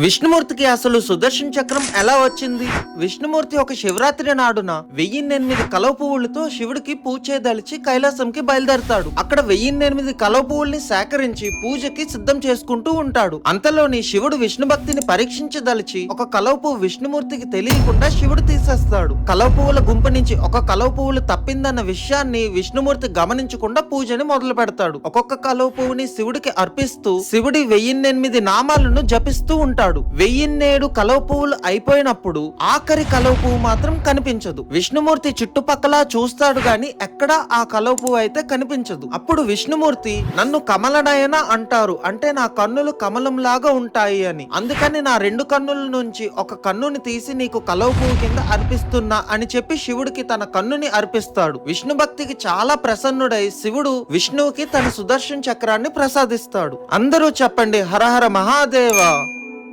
విష్ణుమూర్తికి అసలు సుదర్శన చక్రం ఎలా వచ్చింది? విష్ణుమూర్తి ఒక శివరాత్రి నాడున 1008 కలవ పువ్వులతో శివుడికి పూజ చేయదలిచి కైలాసంకి బయలుదేరతాడు. అక్కడ 1008 కలవ పువ్వుల్ని సేకరించి పూజకి సిద్ధం చేసుకుంటూ ఉంటాడు. అంతలోని శివుడు విష్ణు భక్తిని పరీక్షించదలిచి ఒక కలవ పువ్వు విష్ణుమూర్తికి తెలియకుండా శివుడు తీసేస్తాడు. కలవ పువ్వుల గుంపు నుంచి ఒక కలవ పువ్వులు తప్పిందన్న విషయాన్ని విష్ణుమూర్తి గమనించకుండా పూజని మొదలు పెడతాడు. ఒక్కొక్క కలవ పువ్వుని శివుడికి అర్పిస్తూ శివుడి 1008 నామాలను జపిస్తూ ఉంటాడు. 1007 కలవ పువ్వులు అయిపోయినప్పుడు ఆఖరి కలవ పువ్వు మాత్రం కనిపించదు. విష్ణుమూర్తి చుట్టుపక్కల చూస్తాడు గాని ఎక్కడా ఆ కలవ పువ్వు అయితే కనిపించదు. అప్పుడు విష్ణుమూర్తి, నన్ను కమలనయన అంటారు, అంటే నా కన్నులు కమలం లాగా ఉంటాయి అని, అందుకని నా 2 కన్నుల నుంచి ఒక కన్నుని తీసి నీకు కలవ పువ్వు కింద అర్పిస్తున్నా అని చెప్పి శివుడికి తన కన్నుని అర్పిస్తాడు. విష్ణు భక్తికి చాలా ప్రసన్నుడై శివుడు విష్ణువుకి తన సుదర్శన చక్రాన్ని ప్రసాదిస్తాడు. అందరూ చెప్పండి, హరహర మహాదేవ.